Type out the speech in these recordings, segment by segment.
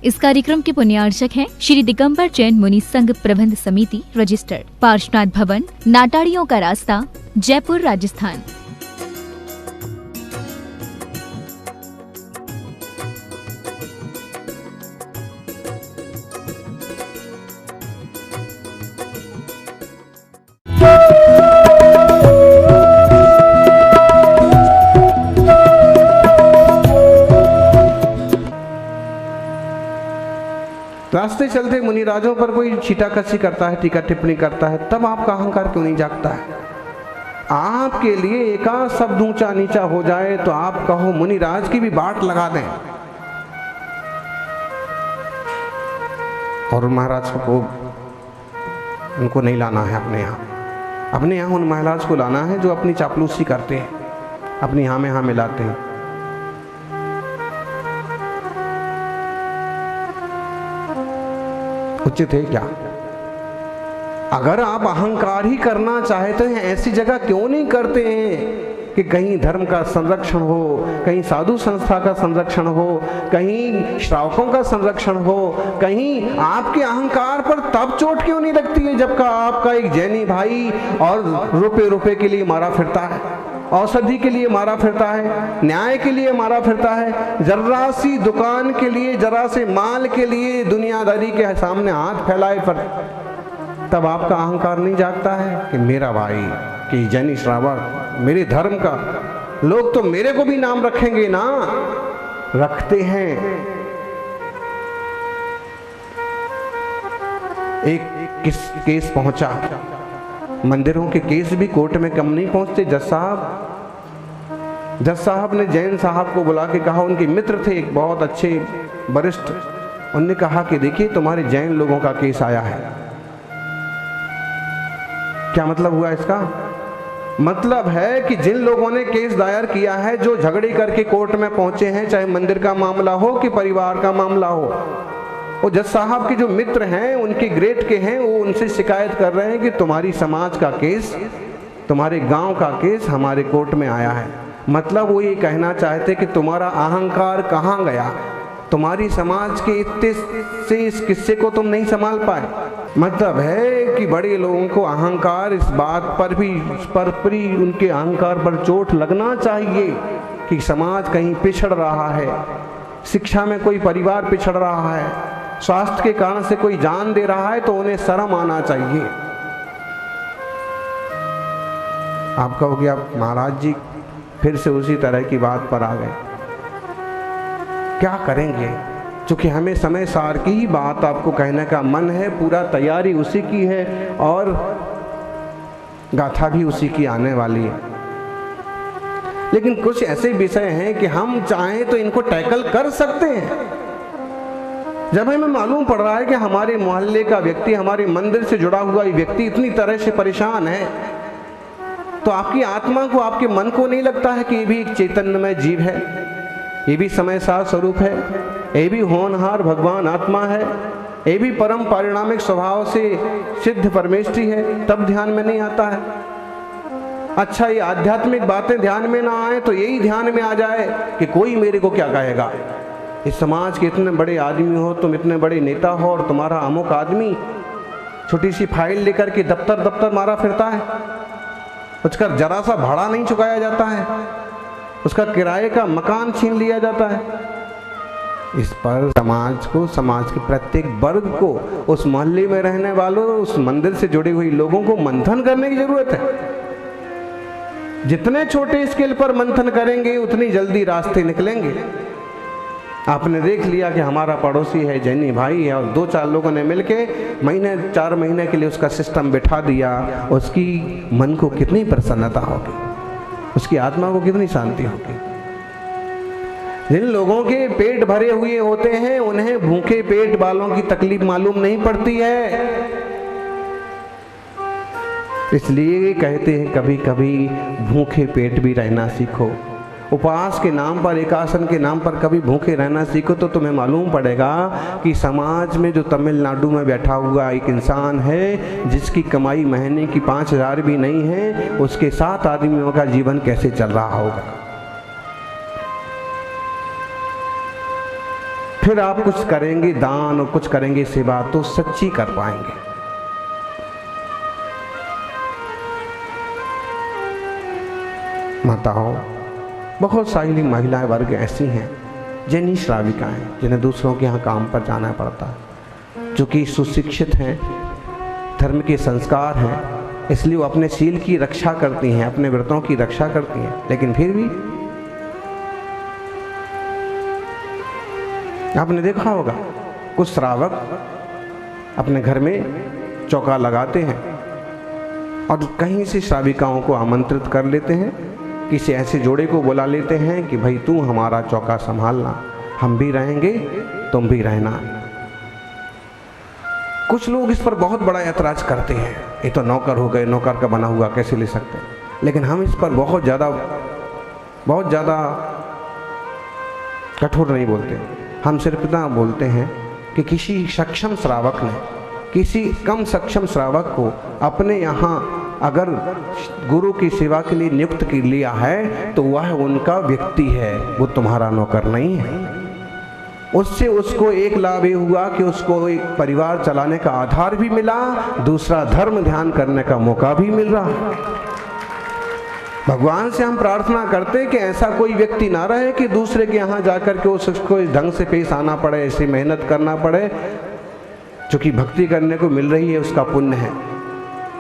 इस कार्यक्रम के पुण्यार्चक हैं श्री दिगंबर जैन मुनि संघ प्रबंध समिति रजिस्टर्ड, पार्श्वनाथ भवन, नाटाड़ियों का रास्ता, जयपुर, राजस्थान। रास्ते चलते मुनिराजों पर कोई छीटाकशी करता है, टीका टिप्पणी करता है, तब आपका अहंकार क्यों नहीं जागता है? आपके लिए एकाध शब्द ऊंचा नीचा हो जाए तो आप कहो मुनिराज की भी बाट लगा दें। और महाराज को उनको नहीं लाना है अपने यहाँ। अपने यहाँ उन महाराज को लाना है जो अपनी चापलूसी करते हैं, अपनी हाँ में हाँ मिलाते हैं। उचित है क्या? अगर आप अहंकार ही करना चाहते हैं, ऐसी जगह क्यों नहीं करते हैं कि कहीं धर्म का संरक्षण हो, कहीं साधु संस्था का संरक्षण हो, कहीं श्रावकों का संरक्षण हो, कहीं आपके अहंकार पर तब चोट क्यों नहीं लगती है जबकि आपका एक जैनी भाई और रुपए रुपए के लिए मारा फिरता है, औषधि के लिए मारा फिरता है, न्याय के लिए मारा फिरता है, जरा सी दुकान के लिए, जरा से माल के लिए दुनियादारी के सामने हाथ फैलाए पर तब आपका अहंकार नहीं जागता है कि मेरा भाई, कि जैनी श्रावक, मेरे धर्म का लोग तो मेरे को भी नाम रखेंगे ना। रखते हैं। एक केस पहुंचा, मंदिरों के केस भी कोर्ट में कम नहीं पहुंचते। जज साहब ने जैन साहब को बुला के कहा, उनके मित्र थे एक बहुत अच्छे वरिष्ठ, उनने कहा कि देखिए तुम्हारे जैन लोगों का केस आया है। क्या मतलब हुआ इसका? मतलब है कि जिन लोगों ने केस दायर किया है, जो झगड़े करके कोर्ट में पहुंचे हैं, चाहे मंदिर का मामला हो कि परिवार का मामला हो, वो जज साहब के जो मित्र हैं, उनके ग्रेड के हैं, वो उनसे शिकायत कर रहे हैं कि तुम्हारी समाज का केस, तुम्हारे गांव का केस हमारे कोर्ट में आया है। मतलब वो ये कहना चाहते कि तुम्हारा अहंकार कहाँ गया, तुम्हारी समाज के इतने से इस किस्से को तुम नहीं संभाल पाए। मतलब है कि बड़े लोगों को अहंकार, इस बात पर भी उनके अहंकार पर चोट लगना चाहिए कि समाज कहीं पिछड़ रहा है, शिक्षा में कोई परिवार पिछड़ रहा है, स्वास्थ्य के कारण से कोई जान दे रहा है, तो उन्हें शर्म आना चाहिए। आप कहोगे आप महाराज जी फिर से उसी तरह की बात पर आ गए, क्या करेंगे? क्योंकि हमें समय सार की ही बात आपको कहने का मन है, पूरा तैयारी उसी की है और गाथा भी उसी की आने वाली है। लेकिन कुछ ऐसे विषय हैं कि हम चाहें तो इनको टैकल कर सकते हैं। जब हमें मालूम पड़ रहा है कि हमारे मोहल्ले का व्यक्ति, हमारे मंदिर से जुड़ा हुआ व्यक्ति इतनी तरह से परेशान है, तो आपकी आत्मा को, आपके मन को नहीं लगता है कि ये भी एक चैतन्यमय जीव है, ये भी समय सार स्वरूप है, ये भी होनहार भगवान आत्मा है, ये भी परम पारिणामिक स्वभाव से सिद्ध परमेष्ठी है? तब ध्यान में नहीं आता है। अच्छा, ये आध्यात्मिक बातें ध्यान में ना आए तो यही ध्यान में आ जाए कि कोई मेरे को क्या कहेगा। इस समाज के इतने बड़े आदमी हो, तुम इतने बड़े नेता हो, और तुम्हारा अमुक आदमी छोटी सी फाइल लेकर के दफ्तर मारा फिरता है, उसका जरा सा भाड़ा नहीं चुकाया जाता है, उसका किराए का मकान छीन लिया जाता है। इस पर समाज को, समाज के प्रत्येक वर्ग को, उस मोहल्ले में रहने वालों, उस मंदिर से जुड़े हुए लोगों को मंथन करने की जरूरत है। जितने छोटे स्केल पर मंथन करेंगे उतनी जल्दी रास्ते निकलेंगे। आपने देख लिया कि हमारा पड़ोसी है, जैनी भाई है, और 2-4 लोगों ने मिलके 4 महीने के लिए उसका सिस्टम बिठा दिया, उसकी मन को कितनी प्रसन्नता होगी, उसकी आत्मा को कितनी शांति होगी। जिन लोगों के पेट भरे हुए होते हैं, उन्हें भूखे पेट वालों की तकलीफ मालूम नहीं पड़ती है। इसलिए कहते हैं कभी कभी भूखे पेट भी रहना सीखो। उपवास के नाम पर, एकासन के नाम पर कभी भूखे रहना सीखो तो तुम्हें मालूम पड़ेगा कि समाज में जो तमिलनाडु में बैठा हुआ एक इंसान है, जिसकी कमाई महीने की 5,000 भी नहीं है, उसके 7 आदमियों का जीवन कैसे चल रहा होगा। फिर आप कुछ करेंगे दान और कुछ करेंगे सेवा तो सच्ची कर पाएंगे। माताओं, बहुत सारी महिलाएं वर्ग ऐसी हैं जिन्हीं श्राविकाएं जिन्हें दूसरों के यहाँ काम पर जाना पड़ता है, जो कि सुशिक्षित हैं, धर्म के संस्कार हैं, इसलिए वो अपने शील की रक्षा करती हैं, अपने व्रतों की रक्षा करती हैं, लेकिन फिर भी आपने देखा होगा कुछ श्रावक अपने घर में चौका लगाते हैं और कहीं से श्राविकाओं को आमंत्रित कर लेते हैं, किसी ऐसे जोड़े को बुला लेते हैं कि भाई तू हमारा चौका संभालना, हम भी रहेंगे तुम भी रहना। कुछ लोग इस पर बहुत बड़ा ऐतराज करते हैं, ये तो नौकर हो गए, नौकर का बना हुआ कैसे ले सकते हैं, लेकिन हम इस पर बहुत ज़्यादा कठोर नहीं बोलते। हम सिर्फ इतना बोलते हैं कि किसी सक्षम श्रावक ने किसी कम सक्षम श्रावक को अपने यहाँ अगर गुरु की सेवा के लिए नियुक्त कर लिया है तो वह उनका व्यक्ति है, वो तुम्हारा नौकर नहीं है। उससे उसको एक लाभ ये हुआ कि उसको एक परिवार चलाने का आधार भी मिला, दूसरा धर्म ध्यान करने का मौका भी मिल रहा। भगवान से हम प्रार्थना करते कि ऐसा कोई व्यक्ति ना रहे कि दूसरे के यहाँ जाकर के उसको इस ढंग से पेश आना पड़े, ऐसी मेहनत करना पड़े, जो कि भक्ति करने को मिल रही है उसका पुण्य है।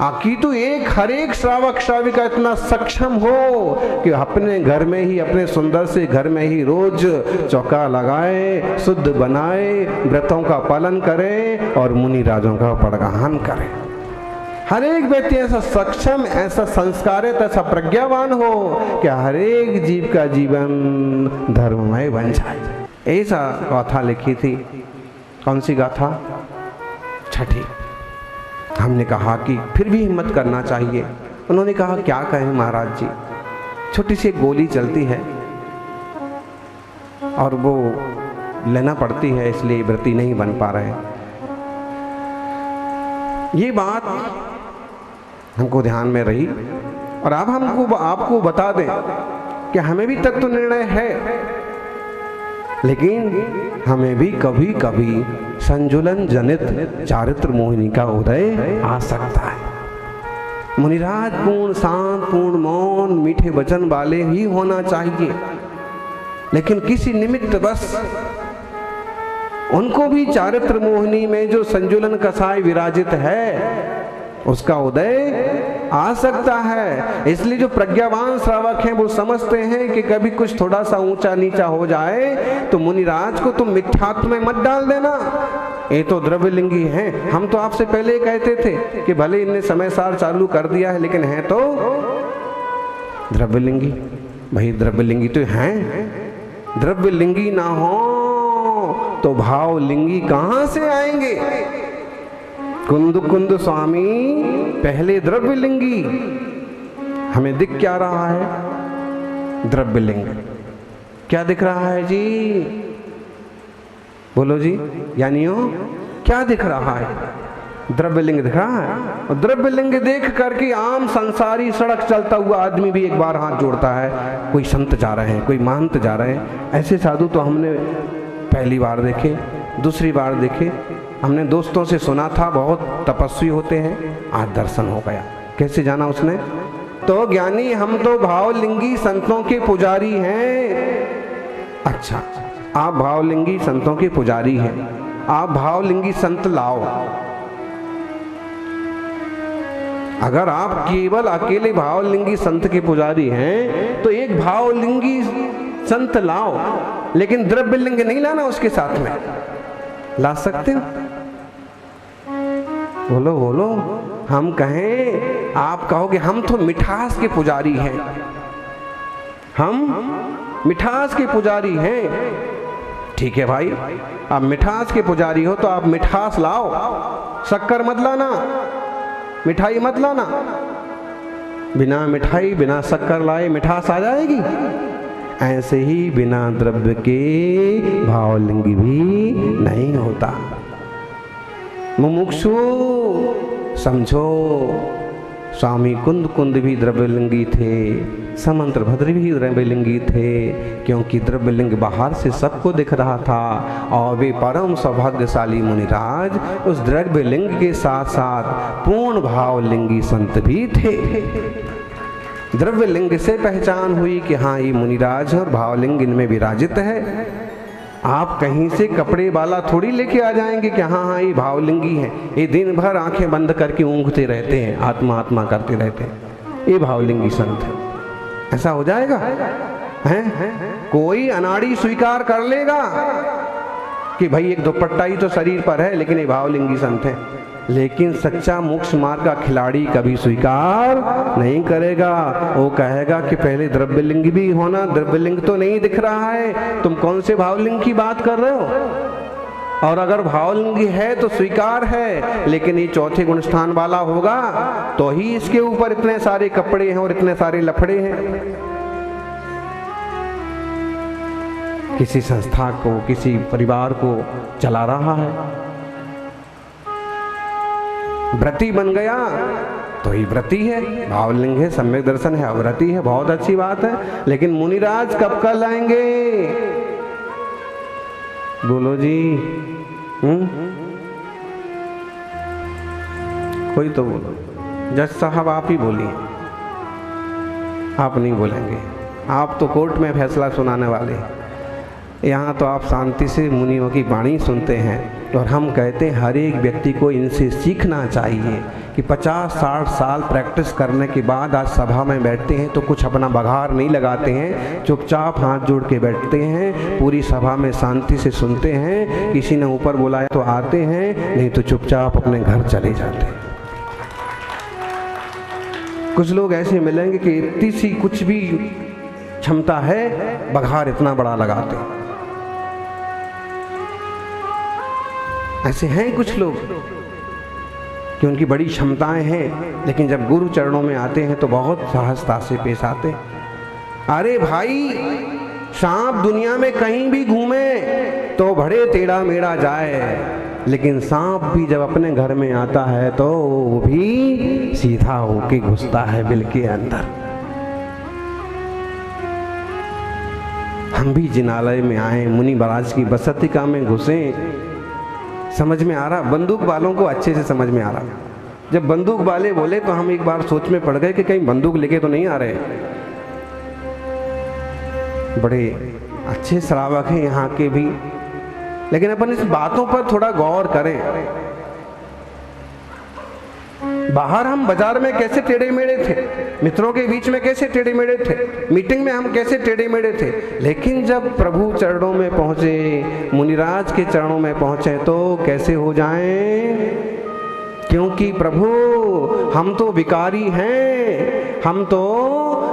आकी तो हर एक श्रावक श्राविका इतना सक्षम हो कि अपने घर में ही, अपने सुंदर से घर में ही रोज चौका लगाए, शुद्ध बनाए, व्रतों का पालन करे और मुनि राजों का पड़गाहन करे। हर एक व्यक्ति ऐसा सक्षम, ऐसा संस्कारित, ऐसा प्रज्ञावान हो कि हर एक जीव का जीवन धर्ममय बन जाए। ऐसा गाथा लिखी थी। कौन सी गाथा? छठी। हमने कहा कि फिर भी हिम्मत करना चाहिए। उन्होंने कहा क्या कहें महाराज जी, छोटी सी गोली चलती है और वो लेना पड़ती है, इसलिए व्रती नहीं बन पा रहे। ये बात हमको ध्यान में रही और अब हमको आपको बता दें कि हमें भी तत्व निर्णय है, लेकिन हमें भी कभी कभी संजुलन जनित चारित्र मोहिनी का उदय आ सकता है। मुनिराज पूर्ण शांत, पूर्ण मौन, मीठे वचन वाले ही होना चाहिए, लेकिन किसी निमित्त बस उनको भी चारित्र मोहिनी में जो संजुलन कसाय विराजित है उसका उदय आ सकता है। इसलिए जो प्रज्ञावान श्रावक हैं वो समझते हैं कि कभी कुछ थोड़ा सा ऊंचा नीचा हो जाए तो मुनिराज को तुम मिथ्यात्व में मत डाल देना, ये तो द्रव्यलिंगी हैं। हम तो आपसे पहले ही कहते थे कि भले इनने समय सार चालू कर दिया है लेकिन है तो द्रव्यलिंगी। भाई द्रव्यलिंगी तो हैं, द्रव्यलिंगी ना हो तो भावलिंगी कहां से आएंगे? कुंद कुंद स्वामी पहले द्रव्यलिंगी। हमें दिख क्या रहा है? द्रव्यलिंग। क्या दिख रहा है जी? बोलो जी, यानियो क्या दिख रहा है? द्रव्यलिंग दिख रहा है। और द्रव्यलिंग देख करके आम संसारी सड़क चलता हुआ आदमी भी एक बार हाथ जोड़ता है। कोई संत जा रहे हैं, कोई महंत जा रहे हैं। ऐसे साधु तो हमने पहली बार देखे, दूसरी बार देखे, हमने दोस्तों से सुना था बहुत तपस्वी होते हैं, आज दर्शन हो गया। कैसे जाना उसने? तो ज्ञानी हम तो भावलिंगी संतों के पुजारी हैं। अच्छा, आप भावलिंगी संतों के पुजारी हैं, आप भावलिंगी संत लाओ। अगर आप केवल अकेले भावलिंगी संत के पुजारी हैं तो एक भावलिंगी संत लाओ, लेकिन द्रव्यलिंग नहीं लाना उसके साथ में। ला सकते हो? बोलो बोलो। हम कहें, आप कहोगे हम तो मिठास के पुजारी हैं, हम मिठास के पुजारी हैं। ठीक है भाई, आप मिठास के पुजारी हो तो आप मिठास लाओ, शक्कर मत लाना, मिठाई मत लाना। बिना मिठाई बिना शक्कर लाए मिठास आ जाएगी? ऐसे ही बिना द्रव्य के भावलिंगी भी नहीं होता। मुमुक्षु समझो, स्वामी कुंद कुंद भी द्रव्यलिंगी थे, समंत्र भद्र भी द्रव्यलिंगी थे, क्योंकि द्रव्यलिंग बाहर से सबको दिख रहा था और वे परम सौभाग्यशाली मुनिराज उस द्रव्यलिंग के साथ साथ पूर्ण भावलिंगी संत भी थे। द्रव्यलिंग से पहचान हुई कि हाँ ये मुनिराज है और भावलिंग इनमें विराजित है। आप कहीं से कपड़े वाला थोड़ी लेके आ जाएंगे कि हाँ हाँ ये भावलिंगी है, ये दिन भर आंखें बंद करके ऊँघते रहते हैं, आत्मा आत्मा करते रहते हैं, ये भावलिंगी संत है। ऐसा हो जाएगा? हैं? कोई अनाड़ी स्वीकार कर लेगा कि भाई एक दुपट्टा ही तो शरीर पर है, लेकिन ये भावलिंगी संत है। लेकिन सच्चा मोक्ष मार्ग का खिलाड़ी कभी स्वीकार नहीं करेगा। वो कहेगा कि पहले द्रव्यलिंग भी होना, द्रव्यलिंग तो नहीं दिख रहा है, तुम कौन से भावलिंग की बात कर रहे हो? और अगर भावलिंग है तो स्वीकार है, लेकिन ये चौथे गुण स्थान वाला होगा तो ही इसके ऊपर इतने सारे कपड़े हैं और इतने सारे लफड़े हैं। किसी संस्था को, किसी परिवार को चला रहा है, व्रती बन गया तो ही व्रती है, भावलिंग है, सम्यक दर्शन है, अव्रती है, बहुत अच्छी बात है। लेकिन मुनिराज कब कल आएंगे? बोलो जी। कोई तो बोलो। जज साहब आप ही बोलिए, आप नहीं बोलेंगे, आप तो कोर्ट में फैसला सुनाने वाले हैं। यहाँ तो आप शांति से मुनियों की वाणी सुनते हैं और हम कहते हैं हर एक व्यक्ति को इनसे सीखना चाहिए कि 50-60 साल प्रैक्टिस करने के बाद आज सभा में बैठते हैं तो कुछ अपना बघार नहीं लगाते हैं, चुपचाप हाथ जोड़ के बैठते हैं, पूरी सभा में शांति से सुनते हैं, किसी ने ऊपर बुलाया तो आते हैं, नहीं तो चुपचाप अपने घर चले जाते हैं। कुछ लोग ऐसे मिलेंगे कि इतनी सी कुछ भी क्षमता है, बघार इतना बड़ा लगाते हैं। ऐसे हैं कुछ लोग कि उनकी बड़ी क्षमताएं हैं, लेकिन जब गुरु चरणों में आते हैं तो बहुत सहजता से पेश आते हैं। अरे भाई, सांप दुनिया में कहीं भी घूमे तो बड़े टेढ़ा मेढ़ा जाए, लेकिन सांप भी जब अपने घर में आता है तो वो भी सीधा होके घुसता है बिल के अंदर। हम भी जिनालय में आए, मुनि महाराज की बसतिका में घुसे, समझ में आ रहा, बंदूक वालों को अच्छे से समझ में आ रहा। जब बंदूक वाले बोले तो हम एक बार सोच में पड़ गए कि कहीं बंदूक लेके तो नहीं आ रहे। बड़े अच्छे श्रावक हैं यहाँ के भी, लेकिन अपन इस बातों पर थोड़ा गौर करें। बाहर हम बाजार में कैसे टेढ़े मेढ़े थे, मित्रों के बीच में कैसे टेढ़े मेढ़े थे, मीटिंग में हम कैसे टेढ़े मेढ़े थे, लेकिन जब प्रभु चरणों में पहुंचे, मुनिराज के चरणों में पहुंचे तो कैसे हो जाएं? क्योंकि प्रभु हम तो भिखारी हैं, हम तो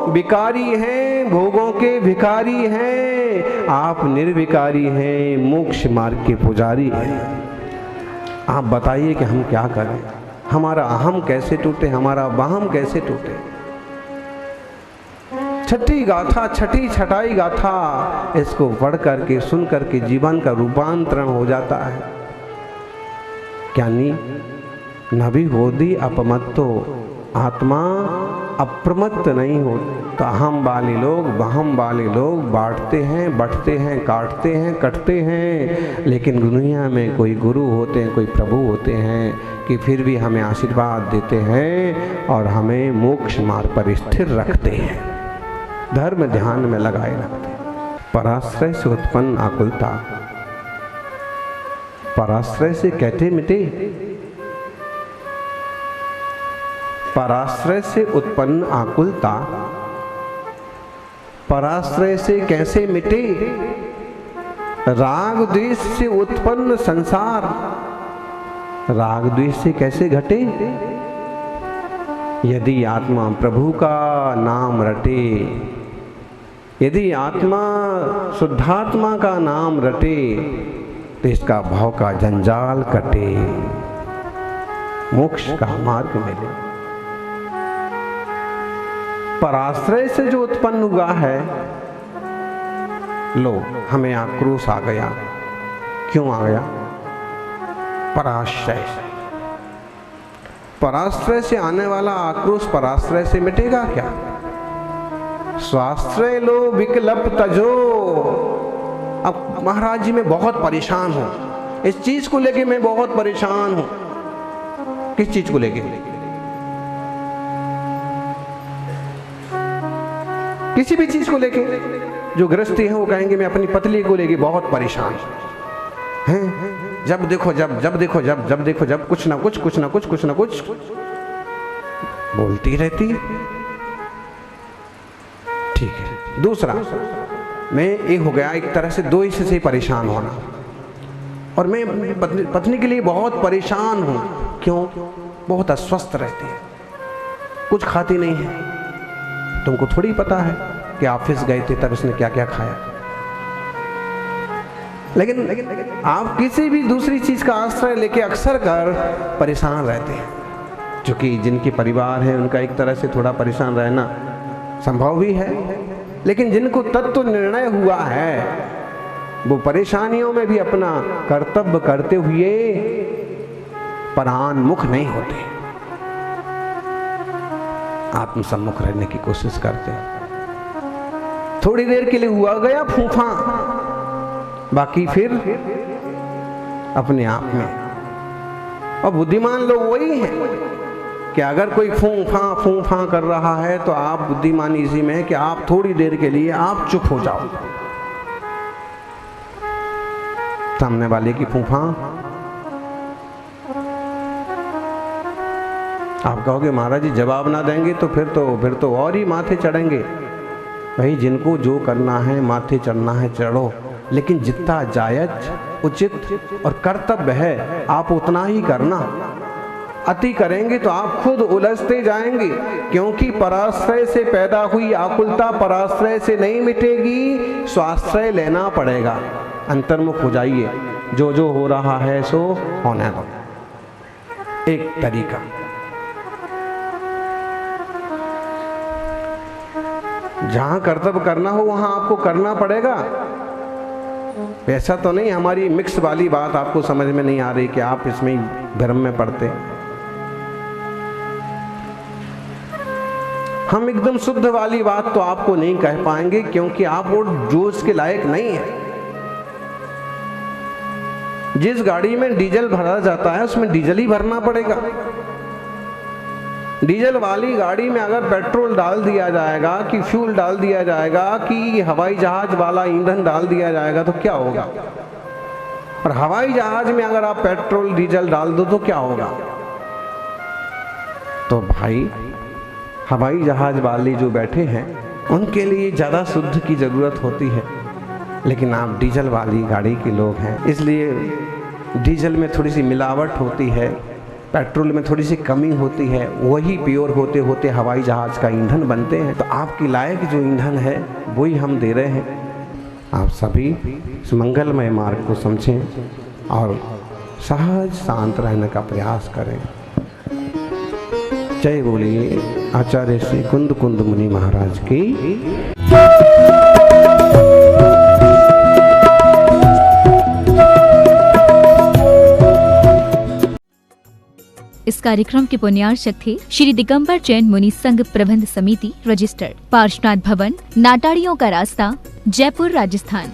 भिखारी हैं, भोगों के भिखारी हैं, आप निर्विकारी हैं, मोक्ष मार्ग के पुजारी हैं। आप बताइए कि हम क्या करें? हमारा अहम कैसे टूटे, हमारा वाहम कैसे टूटे? छठी गाथा, छठी छठाई गाथा, इसको पढ़ करके सुन करके जीवन का रूपांतरण हो जाता है। ज्ञानी नभी होदी अपमत्तो, आत्मा अप्रमत्त नहीं हो। तो अहम वाले लोग, वहम वाले लोग बांटते हैं, बंटते हैं, काटते हैं, कटते हैं, लेकिन दुनिया में कोई गुरु होते हैं, कोई प्रभु होते हैं कि फिर भी हमें आशीर्वाद देते हैं और हमें मोक्ष मार्ग पर स्थिर रखते हैं, धर्म ध्यान में लगाए रखते हैं। पराश्रय से उत्पन्न आकुलता, पराश्रय से कैसे मिटे? पराश्रय से उत्पन्न आकुलता, पराश्रय से कैसे मिटे? राग द्वेष से उत्पन्न संसार, राग द्वेष से कैसे घटे? यदि आत्मा प्रभु का नाम रटे, यदि आत्मा शुद्धात्मा का नाम रटे तो इसका भव का जंजाल कटे, मोक्ष का मार्ग मिले। पराश्रय से जो उत्पन्न हुआ है, लो हमें आक्रोश आ गया। क्यों आ गया? पराश्रय। पराश्रय से आने वाला आक्रोश पराश्रय से मिटेगा क्या? स्वाश्रय लो विकल्प तजो। अब महाराज जी मैं बहुत परेशान हूं, इस चीज को लेके मैं बहुत परेशान हूं। किस चीज को लेके? किसी भी चीज को लेके। जो गृहस्थी है वो कहेंगे मैं अपनी पत्नी को लेके बहुत परेशान हैं। जब देखो जब कुछ ना कुछ बोलती रहती है। ठीक है। दूसरा, मैं ये हो गया एक तरह से दो हिस्से से परेशान होना, और मैं पत्नी के लिए बहुत परेशान हूं। क्यों? बहुत अस्वस्थ रहती है, कुछ खाती नहीं है। तुमको थोड़ी पता है कि ऑफिस गए थे तब इसने क्या क्या खाया। लेकिन आप किसी भी दूसरी चीज का आश्रय लेके अक्सर कर परेशान रहते हैं, क्योंकि जिनके परिवार है उनका एक तरह से थोड़ा परेशान रहना संभव भी है। लेकिन जिनको तत्व निर्णय हुआ है वो परेशानियों में भी अपना कर्तव्य करते हुए परान्मुख नहीं होते, आत्मसम्मुख रहने की कोशिश करते हैं। थोड़ी देर के लिए हुआ गया फूफा, बाकी फिर अपने आप में। और बुद्धिमान लोग वही हैं कि अगर कोई फूफा कर रहा है तो आप बुद्धिमानी इसी में है कि आप थोड़ी देर के लिए आप चुप हो जाओ। सामने वाले की फूफा, आप कहोगे महाराज जी जवाब ना देंगे तो फिर तो और ही माथे चढ़ेंगे। भाई जिनको जो करना है माथे चढ़ना है चढ़ो, लेकिन जितना जायज उचित और कर्तव्य है आप उतना ही करना। अति करेंगे तो आप खुद उलझते जाएंगे, क्योंकि पराश्रय से पैदा हुई आकुलता पराश्रय से नहीं मिटेगी, स्वाश्रय लेना पड़ेगा। अंतर्मुख हो जाइए, जो जो हो रहा है सो होने दो। एक तरीका। जहां कर्तव्य करना हो वहां आपको करना पड़ेगा। ऐसा तो नहीं हमारी मिक्स वाली बात आपको समझ में नहीं आ रही कि आप इसमें भ्रम में पड़ते। हम एकदम शुद्ध वाली बात तो आपको नहीं कह पाएंगे, क्योंकि आप वो जोश के लायक नहीं है। जिस गाड़ी में डीजल भरा जाता है उसमें डीजल ही भरना पड़ेगा। डीजल वाली गाड़ी में अगर पेट्रोल डाल दिया जाएगा कि फ्यूल डाल दिया जाएगा कि हवाई जहाज वाला ईंधन डाल दिया जाएगा तो क्या होगा? और हवाई जहाज में अगर आप पेट्रोल डीजल डाल दो तो क्या होगा? तो भाई हवाई जहाज वाले जो बैठे हैं उनके लिए ज़्यादा शुद्ध की ज़रूरत होती है, लेकिन आप डीजल वाली गाड़ी के लोग हैं, इसलिए डीजल में थोड़ी सी मिलावट होती है, पेट्रोल में थोड़ी सी कमी होती है, वही प्योर होते होते हवाई जहाज का ईंधन बनते हैं। तो आपकी लायक जो ईंधन है वही हम दे रहे हैं। आप सभी इस मंगलमय मार्ग को समझें और सहज शांत रहने का प्रयास करें। जय बोलिए आचार्य श्री कुंद कुंद मुनि महाराज की। इस कार्यक्रम के पुण्यार्चक थे श्री दिगंबर जैन मुनि संघ प्रबंध समिति रजिस्टर्ड, पार्श्वनाथ भवन, नाटाड़ियों का रास्ता, जयपुर, राजस्थान।